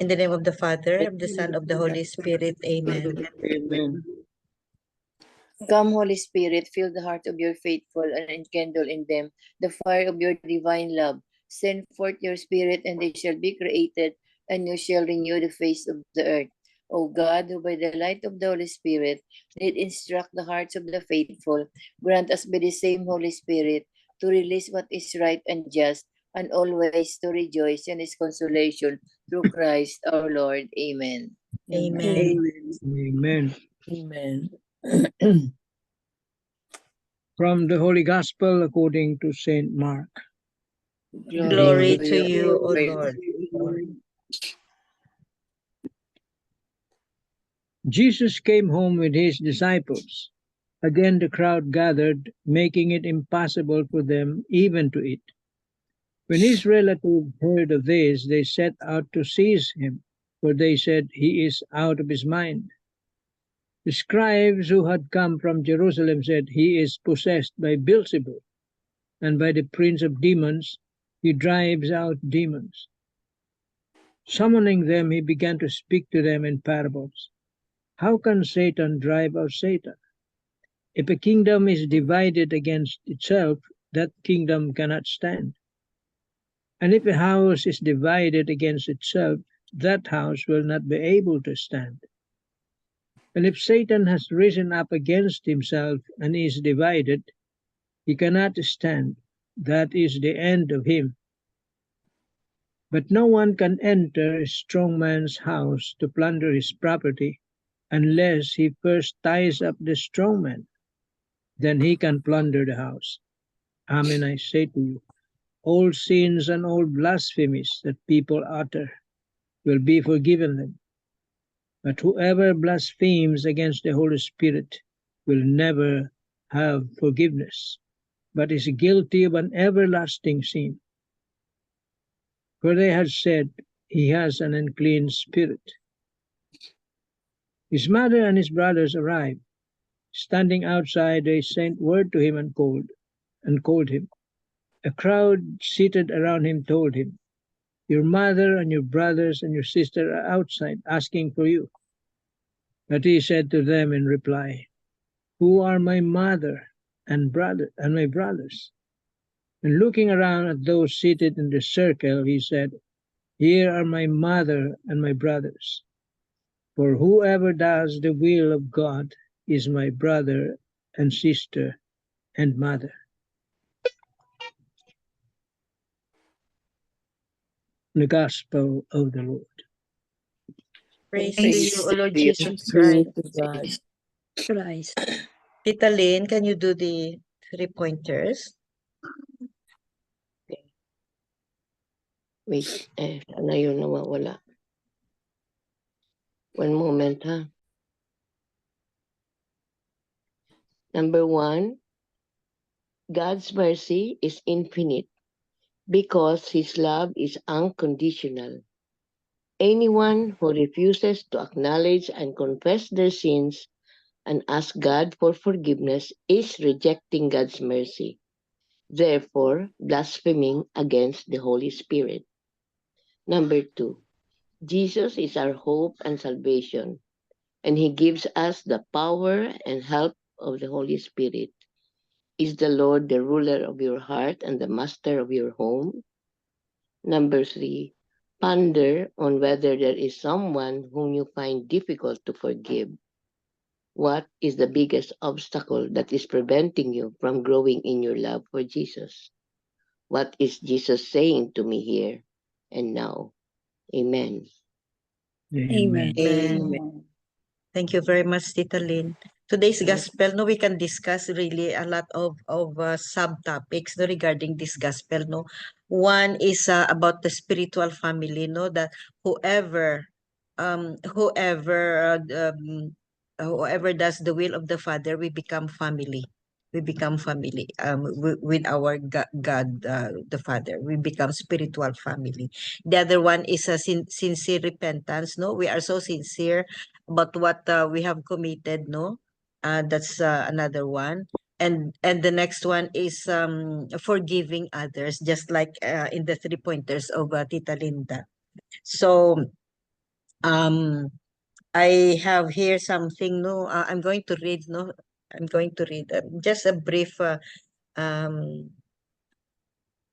In the name of the Father, of the Son, of the Holy Spirit. Amen. Amen. Come, Holy Spirit, fill the heart of your faithful and enkindle in them the fire of your divine love. Send forth your Spirit, and they shall be created, and you shall renew the face of the earth. O God, who by the light of the Holy Spirit did instruct the hearts of the faithful, grant us by the same Holy Spirit to release what is right and just, and always to rejoice in his consolation through Christ our Lord. Amen. Amen. Amen. Amen. From the Holy Gospel according to Saint Mark. Glory to you, O Lord. Jesus came home with his disciples. Again the crowd gathered, making it impossible for them even to eat. When his relatives heard of this, they set out to seize him, for they said, "He is out of his mind." The scribes who had come from Jerusalem said, "He is possessed by Beelzebul, and by the prince of demons he drives out demons." Summoning them, he began to speak to them in parables. How can Satan drive out Satan? If a kingdom is divided against itself, that kingdom cannot stand. And if a house is divided against itself, that house will not be able to stand. And if Satan has risen up against himself and is divided, he cannot stand. That is the end of him. But no one can enter a strong man's house to plunder his property unless he first ties up the strong man. Then he can plunder the house. Amen, I say to you, all sins and all blasphemies that people utter will be forgiven them. But whoever blasphemes against the Holy Spirit will never have forgiveness, but is guilty of an everlasting sin. For they had said, "He has an unclean spirit." His mother and his brothers arrived. Standing outside, they sent word to him and called him. A crowd seated around him told him, "Your mother and your brothers and your sister are outside asking for you." But he said to them in reply, "Who are my mother and my brothers?" And looking around at those seated in the circle, he said, "Here are my mother and my brothers. For whoever does the will of God is my brother and sister and mother." The Gospel of the Lord. Praise to you, O Lord Jesus Glory Christ. to God. Christ. Tita Lynn, can you do the 3 pointers? Wait, sana yun nawawala. One moment, ha? Number 1, God's mercy is infinite because His love is unconditional. Anyone who refuses to acknowledge and confess their sins and ask God for forgiveness is rejecting God's mercy, therefore blaspheming against the Holy Spirit. Number 2, Jesus is our hope and salvation, and He gives us the power and help of the Holy Spirit. Is the Lord the ruler of your heart and the master of your home? Number 3, ponder on whether there is someone whom you find difficult to forgive. What is the biggest obstacle that is preventing you from growing in your love for Jesus? What is Jesus saying to me here and now? Amen. Amen. Amen. Thank you very much, Tita Lynn. Today's gospel, no, we can discuss really a lot of subtopics, no, regarding this gospel, no. One is about the spiritual family, no, that whoever whoever does the will of the Father, we become family. We become family with our God, the Father. We become spiritual family. The other one is a sincere repentance. No, we are so sincere about what we have committed. No, that's another one. And the next one is forgiving others, just like in the 3 pointers of Tita Linda. So I have here something, no, I'm going to read, no, I'm going to read just um,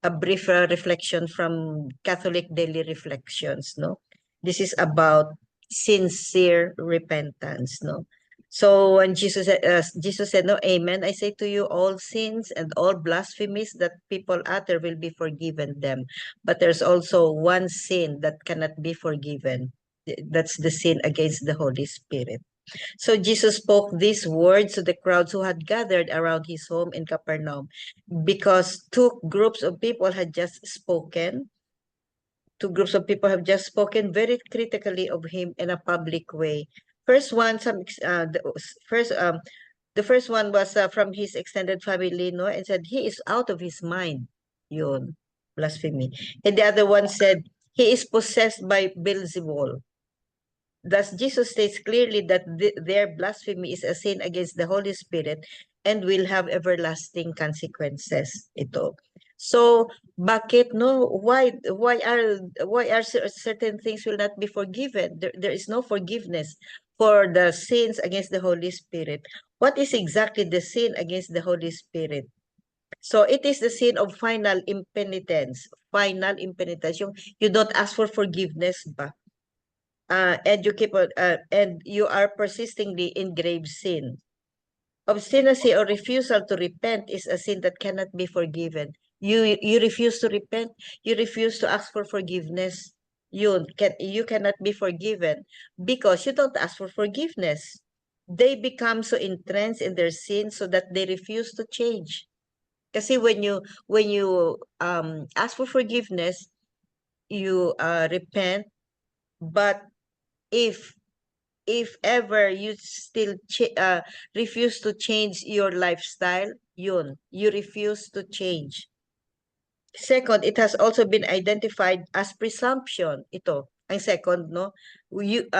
a brief reflection from Catholic Daily Reflections, no. This is about sincere repentance, no. So when Jesus said, no, amen, I say to you, all sins and all blasphemies that people utter will be forgiven them. But there's also one sin that cannot be forgiven. That's the sin against the Holy Spirit. So Jesus spoke these words to the crowds who had gathered around his home in Capernaum because two groups of people had just spoken. Two groups of people have just spoken very critically of him in a public way. First one, the first one was from his extended family, no, and said he is out of his mind. Yun, blasphemy. And the other one said he is possessed by Beelzebul. Thus, Jesus states clearly that their blasphemy is a sin against the Holy Spirit and will have everlasting consequences. Ito. So, bakit no? Why are certain things will not be forgiven? There is no forgiveness for the sins against the Holy Spirit. What is exactly the sin against the Holy Spirit? So, it is the sin of final impenitence. Final impenitence. You don't ask for forgiveness ba? And you keep on, and you are persistingly in grave sin. Obstinacy or refusal to repent is a sin that cannot be forgiven. You refuse to repent, you refuse to ask for forgiveness. You cannot be forgiven because you don't ask for forgiveness. They become so entrenched in their sin so that they refuse to change. Kasi when you ask for forgiveness, you repent, but if ever you still refuse to change your lifestyle, you refuse to change. Second, it has also been identified as presumption. Ito, ang second, no? It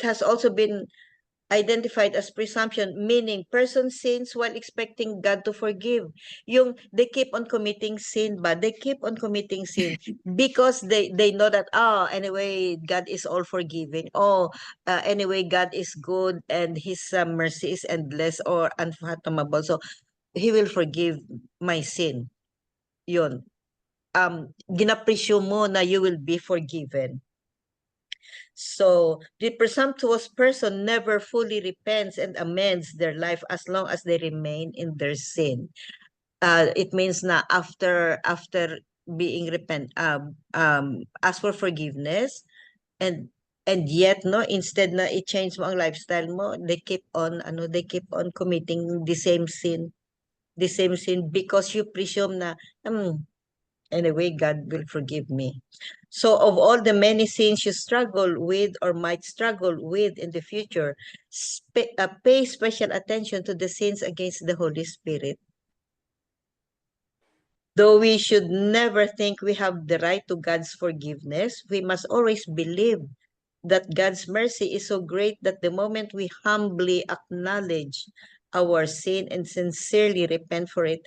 has also been identified as presumption, meaning person sins while expecting God to forgive. They keep on committing sin, but they keep on committing sin because they know that, anyway, God is all forgiving. Anyway, God is good and his mercy is endless or unfathomable. So, he will forgive my sin. Yun. Ginapresume mo na you will be forgiven. So the presumptuous person never fully repents and amends their life as long as they remain in their sin. It means na after being ask for forgiveness and yet no, instead na i-change mo ang lifestyle mo, they keep on committing the same sin because you presume na anyway, God will forgive me. So of all the many sins you struggle with or might struggle with in the future, pay special attention to the sins against the Holy Spirit. Though we should never think we have the right to God's forgiveness, we must always believe that God's mercy is so great that the moment we humbly acknowledge our sin and sincerely repent for it,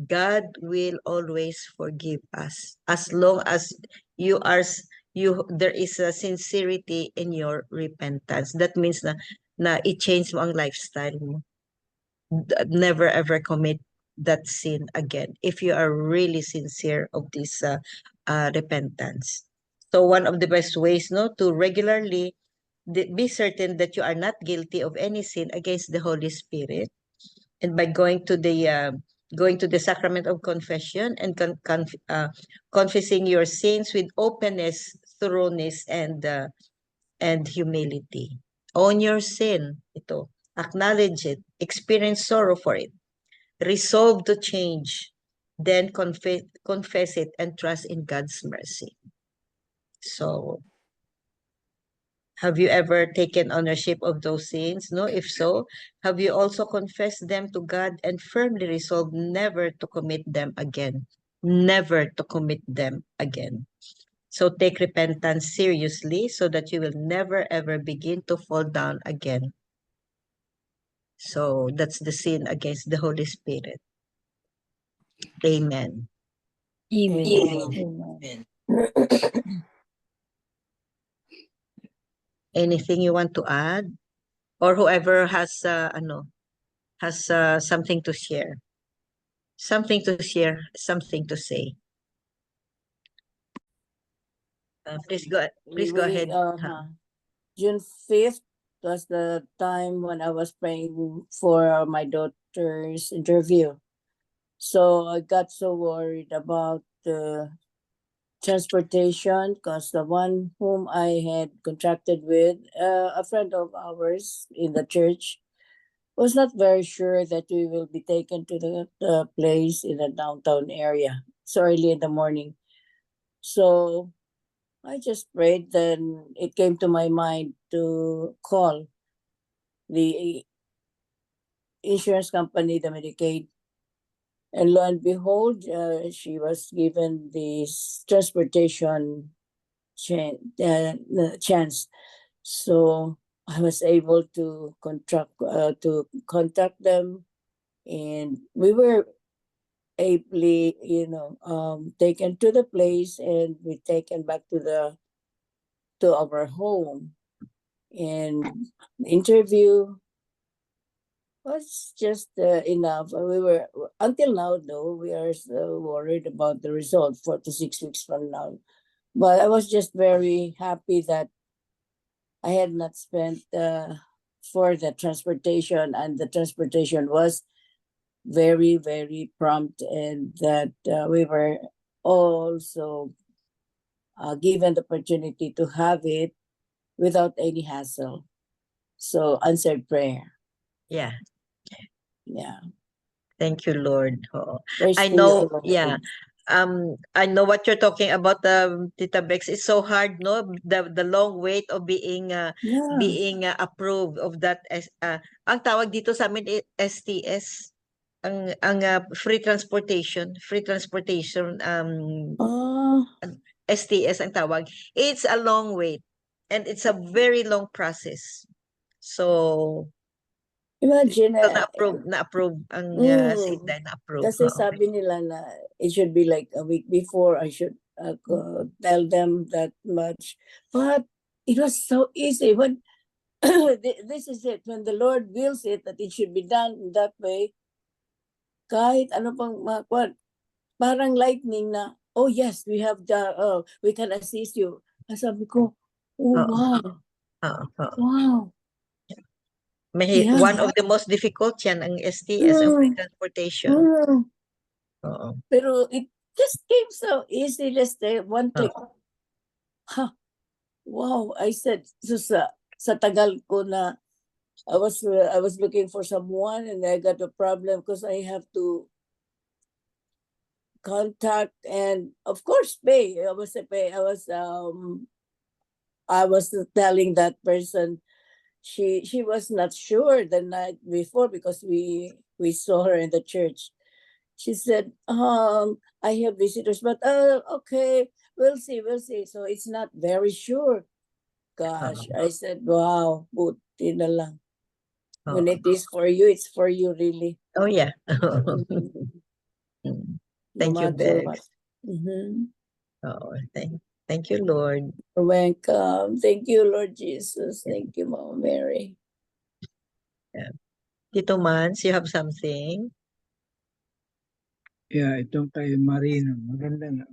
God will always forgive us as long as there is a sincerity in your repentance. That means na i-change mo ang lifestyle mo. Never ever commit that sin again if you are really sincere of this repentance. So one of the best ways to regularly be certain that you are not guilty of any sin against the Holy Spirit, and by going to the sacrament of confession and confessing your sins with openness, thoroughness, and humility. Own your sin. Ito. Acknowledge it. Experience sorrow for it. Resolve to change. Then confess it and trust in God's mercy. So, have you ever taken ownership of those sins? No? If so, have you also confessed them to God and firmly resolved never to commit them again? Never to commit them again. So take repentance seriously so that you will never ever begin to fall down again. So that's the sin against the Holy Spirit. Amen. Amen. Amen. Anything you want to add? Or whoever has something to share. Something to share, something to say. Please go ahead. June 5th was the time when I was praying for my daughter's interview. So I got so worried about the transportation because the one whom I had contracted with, a friend of ours in the church, was not very sure that we will be taken to the place in the downtown area so early in the morning. So I just prayed, then it came to my mind to call the insurance company, the Medicaid. And lo and behold, she was given this transportation chance. So I was able to contact them, and we were ably, taken to the place, and we taken back to our home. And the interview was just enough. We were, until now though, we are still worried about the result 4 to 6 weeks from now. But I was just very happy that I had not spent for the transportation, and the transportation was very, very prompt, and that we were also given the opportunity to have it without any hassle. So answered prayer. Yeah. Yeah. Thank you, Lord. Oh. Praise I to know, you, Lord. yeah. I know what you're talking about, Tita Bex. It's so hard, no? The long wait of being Yeah. approved of that ang tawag dito sa amin STS. Ang free transportation Oh, STS ang tawag. It's a long wait and it's a very long process. So imagine, na-approve ang SafeDine na-approve. kasi sabi nila na it should be like a week before I should tell them that much. But it was so easy when this is it, when the Lord wills it that it should be done in that way, kahit ano pang parang lightning na, oh yes, we have we can assist you. Sabi ko, oh wow, wow. Yeah. One of the most difficult yan ang STS, ang free transportation. Oo. Pero it just came so easy, just one click. Wow, I said, so sa tagal ko na I was looking for someone, and I got a problem because I have to contact and of course pay. I was telling that person, she was not sure the night before because we saw her in the church. She said, I have visitors, but okay, we'll see. So it's not very sure. Gosh, I said, wow, buti na lang. When it is for you, it's for you, really. Oh yeah. Thank you, Bex. Oh, thank you, Lord. You're welcome. Thank you, Lord Jesus. Thank you, Mama Mary. Yeah. Tito Mans, you have something? Yeah, itong kay Marino. Maganda nga.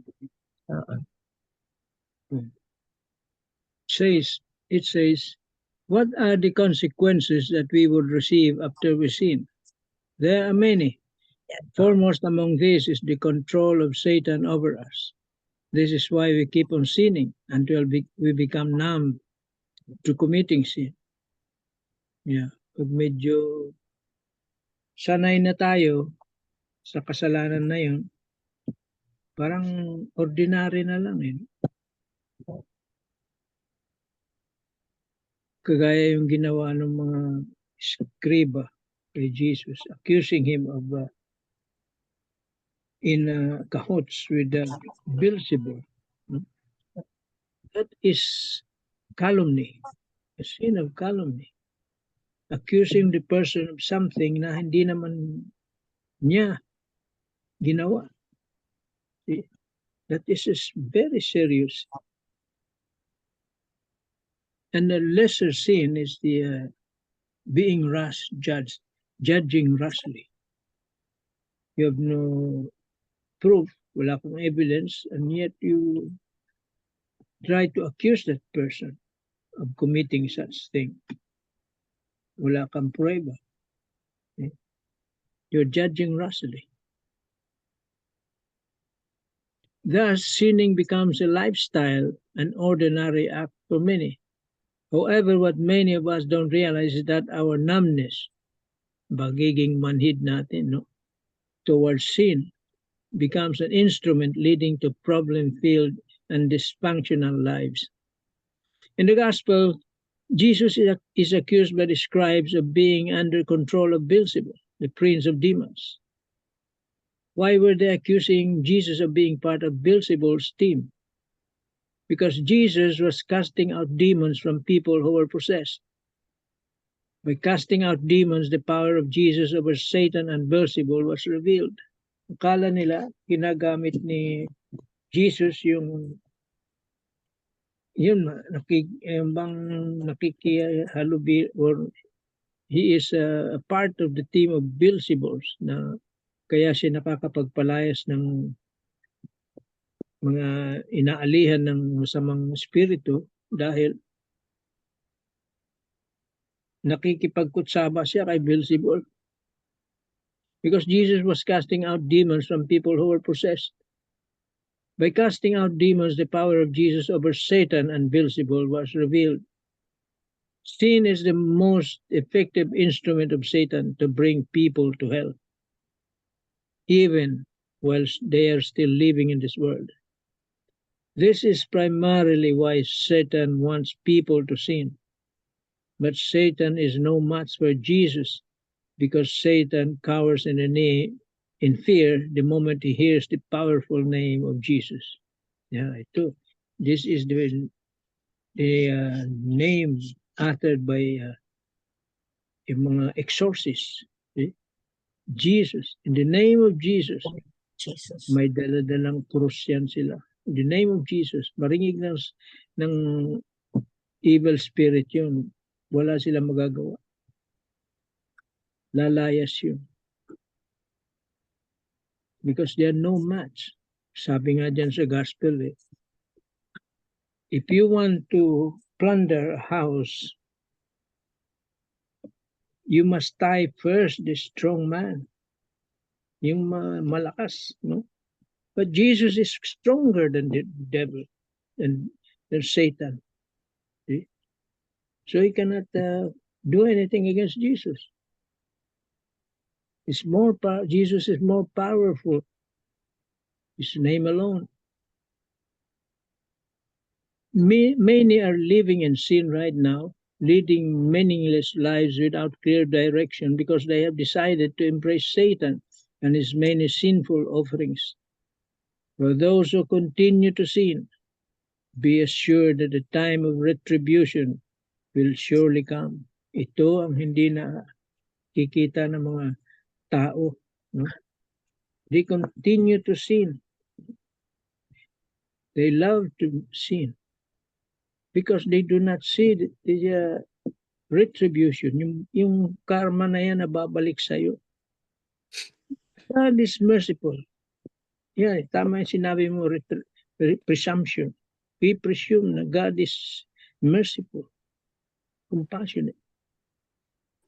It says, what are the consequences that we would receive after we sin? There are many. Foremost among these is the control of Satan over us. This is why we keep on sinning until we become numb to committing sin. Yeah, pag medyo sanay na tayo sa kasalanan na yun, parang ordinary na lang eh. Kagaya yung ginawa ng mga scriba kay Jesus, accusing him of in cahoots with Beelzebub. That is calumny, a sin of calumny. Accusing the person of something na hindi naman niya ginawa. That is very serious. And the lesser sin is the being rash, judging rashly. You have no proof, wala kang evidence, and yet you try to accuse that person of committing such thing. Wala kang prueba. You're judging rashly. Thus, sinning becomes a lifestyle, an ordinary act for many. However, what many of us don't realize is that our numbness, bagiging manhid natin, no, towards sin, becomes an instrument leading to problem-filled and dysfunctional lives. In the Gospel, Jesus is accused by the scribes of being under control of Beelzebub, the prince of demons. Why were they accusing Jesus of being part of Beelzebub's team? Because Jesus was casting out demons from people who were possessed. By casting out demons, the power of Jesus over Satan and Beelzebub was revealed. Akala nila, ginagamit ni Jesus yung nakikihalubi, or he is a part of the team of Beelzebub, na kaya siya nakakapagpalayas ng mga inaalihan ng masamang espiritu dahil nakikipagkutsaba siya kay Beelzebub. Because Jesus was casting out demons from people who were possessed. By casting out demons, the power of Jesus over Satan and Beelzebub was revealed. Sin is the most effective instrument of Satan to bring people to hell, even whilst they are still living in this world. This is primarily why Satan wants people to sin. But Satan is no match for Jesus, because Satan cowers in fear the moment he hears the powerful name of Jesus. Yeah, ito. This is the name uttered by yung mga exorcists. Jesus. In the name of Jesus. Jesus. May dala-dalang krus yan sila. In the name of Jesus. Maringig ng evil spirit yun. Wala silang magagawa. Lalayas yun. Because they are no match. Sabi nga dyan sa gospel, if you want to plunder a house, you must tie first the strong man. Yung malakas, no? But Jesus is stronger than the devil, than Satan. See? So he cannot do anything against Jesus. Jesus is more powerful. His name alone. Many are living in sin right now, leading meaningless lives without clear direction because they have decided to embrace Satan and his many sinful offerings. For those who continue to sin, be assured that the time of retribution will surely come. Ito ang hindi na kikita ng mga tao. No? They continue to sin. They love to sin because they do not see the retribution, yung karma na yan na babalik sa'yo. God is merciful. Yeah, tama yung sinabi mo, presumption. We presume na God is merciful, compassionate.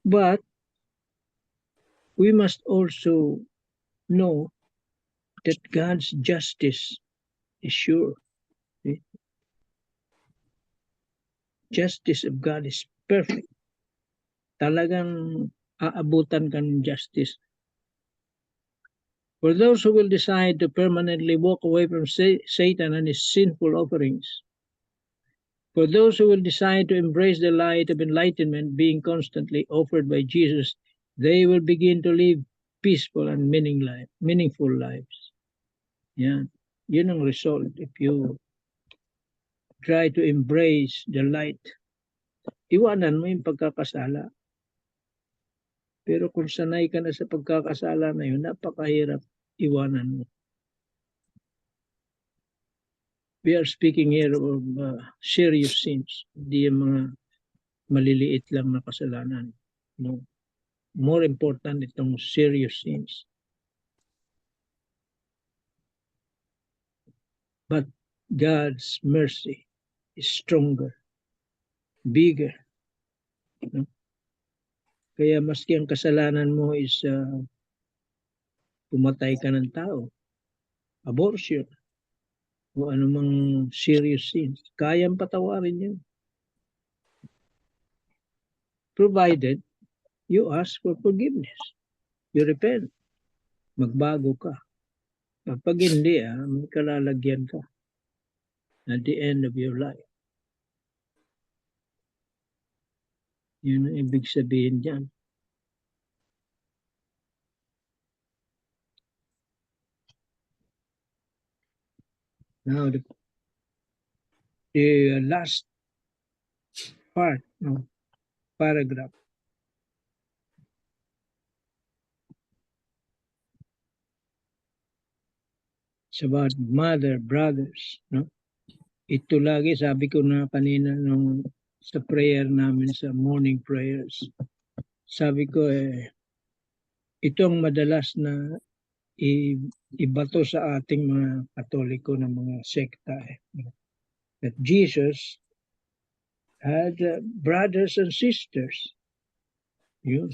But we must also know that God's justice is sure. Okay? Justice of God is perfect. Talagang aabutan ka ng justice. For those who will decide to permanently walk away from Satan and his sinful offerings, for those who will decide to embrace the light of enlightenment being constantly offered by Jesus, they will begin to live peaceful and meaningful lives. Yan. Yun ang result if you try to embrace the light. Iwanan mo yung pagkakasala. Pero kung sanay ka na sa pagkakasala na yun, napakahirap iwanan mo. we are speaking here of serious sins. Hindi yung mga maliliit lang na kasalanan. No. More important itong serious sins. But God's mercy is stronger, bigger. No? Kaya maski ang kasalanan mo is pumatay ka ng tao, abortion, o anumang serious sins, kayang patawarin yun. Provided you ask for forgiveness. You repent. Magbago ka. Kapag hindi, may kalalagyan ka at the end of your life. Yun ang ibig sabihin dyan. Now, the last part, paragraph. It's about mother, brothers. No? Ito lagi, sabi ko na kanina nung sa prayer namin, sa morning prayers. Sabi ko, itong madalas na ibato sa ating mga Katoliko ng mga sekta. That Jesus had brothers and sisters. Yun.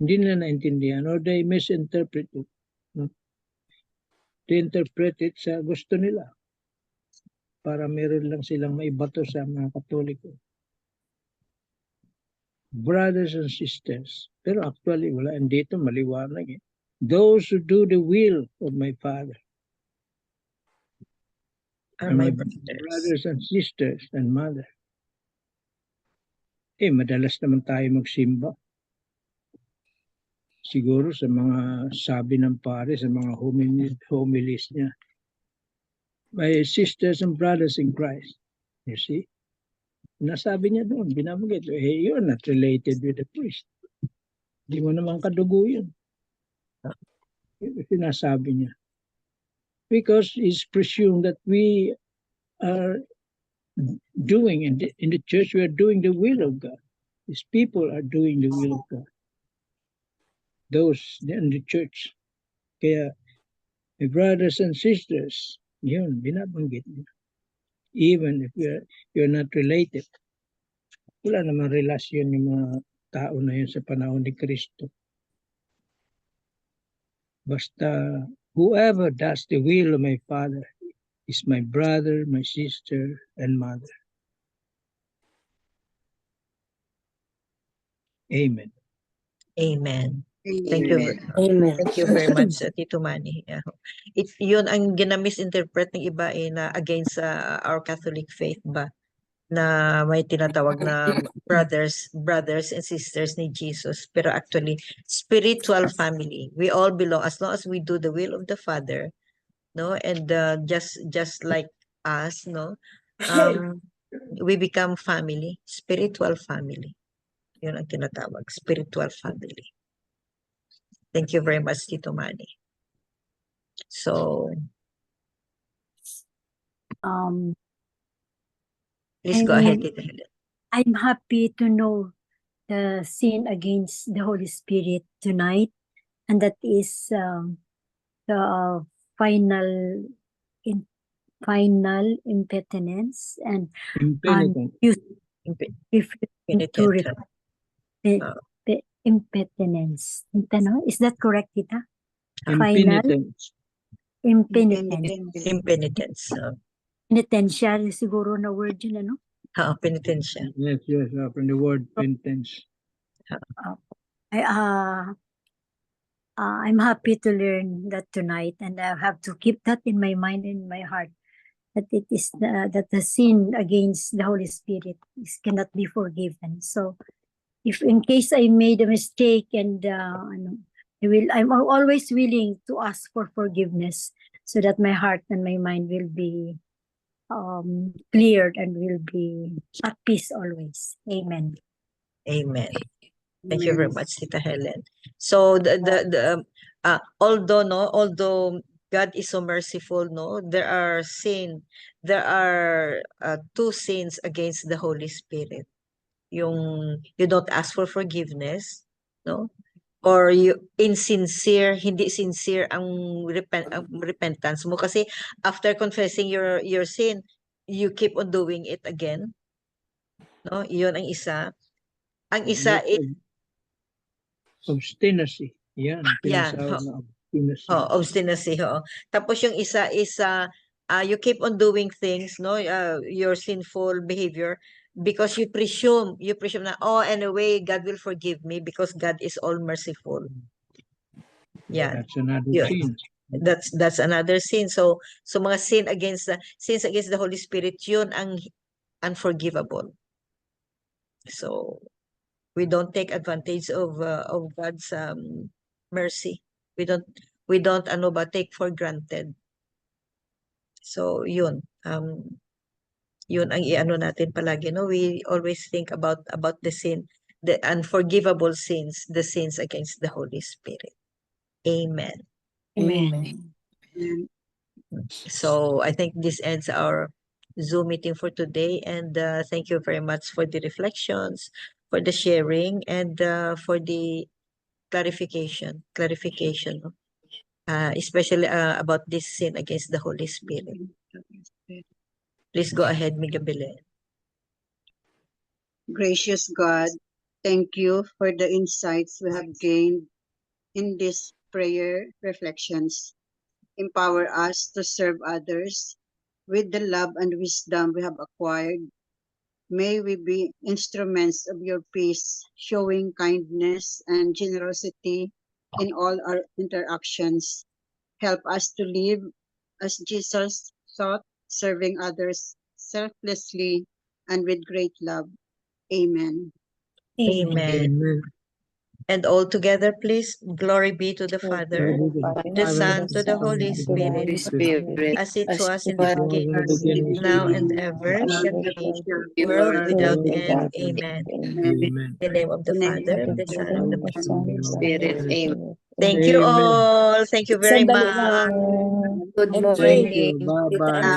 Hindi na naintindihan or they misinterpret it. No? They interpret it sa gusto nila. Para meron lang silang maibato sa mga Katoliko. Brothers and sisters. Pero actually, wala. Dito maliwanag eh. Those who do the will of my Father. Are And my my brothers. brothers and sisters and mother. Madalas naman tayo magsimba. Siguro sa mga sabi ng pare, sa mga homilies niya. My sisters and brothers in Christ. You see? Nasabi niya doon, binabagay. You're not related with the priest. Hindi mo naman kadugo yun. Sinasabi niya. Because it's presumed that we are doing, in the church, we are doing the will of God. These people are doing the will of God. Those in the church. Kaya, my brothers and sisters, yun, binabanggit niya. Even if you're not related. Wala namang relasyon yung mga tao na yun sa panahon ni Kristo. Basta, whoever does the will of my Father is my brother, my sister, and mother. Amen. Amen. Thank you. Amen. Thank you very much, Tito Manny. Yun ang ginamisinterpret ng iba na against our Catholic faith ba? Na may tinatawag na brothers and sisters ni Jesus. Pero actually, spiritual family. We all belong as long as we do the will of the Father. No? And just like us, no? We become family. Spiritual family. Yun ang tinatawag. Spiritual family. Thank you very much, Tito Manny. So, please go ahead, Tito Helen. I'm happy to know the sin against the Holy Spirit tonight, and that is the final impenitence and Impenitent. impotence. Is that correct, Tita? Impenitence. Impenitence. Penitential, siguro na word yun, ano? Penitential. Yes, from the word penitence. I'm happy to learn that tonight, and I have to keep that in my mind and in my heart, that it is that the sin against the Holy Spirit cannot be forgiven. So, if in case I made a mistake, and I'm always willing to ask for forgiveness, so that my heart and my mind will be cleared and will be at peace always. Amen. Amen. Thank you very much, Tita Helen. So although God is so merciful, no? There are two sins against the Holy Spirit. Yung you don't ask for forgiveness, no? Or hindi sincere ang repentance mo kasi after confessing your sin, you keep on doing it again. No? Yun ang isa. Ang isa That's obstinacy. Yan, Yan, tinatawag na obstinacy. obstinacy, Tapos yung isa is you keep on doing things, no? Your sinful behavior because you presume na, oh, anyway, God will forgive me because God is all merciful. Yan. That's another Yun. sin. That's another sin. So mga sins against the Holy Spirit, yun ang unforgivable. So we don't take advantage of God's mercy. We don't take for granted. So yun yun ang iano natin palagi, no? We always think about the sin, the unforgivable sins, the sins against the Holy Spirit. Amen. Amen. So I think this ends our Zoom meeting for today, and thank you very much for the reflections, for the sharing, and for the clarification, no? Especially about this sin against the Holy Spirit. Please go ahead, Migabile. Gracious God, thank you for the insights we have gained in these prayer reflections. Empower us to serve others with the love and wisdom we have acquired. May we be instruments of your peace, showing kindness and generosity in all our interactions. Help us to live as Jesus taught, serving others selflessly and with great love. Amen. Amen. And all together, please, glory be to the Father, the Son, to the Holy Spirit, as it was in the beginning, now and ever, shall be, world without end. Amen. In the name of the Father, of the Son, and of the Holy Spirit. Amen. Thank you all. Thank you very Sandali much. lang. Good MJ. morning. Bye-bye.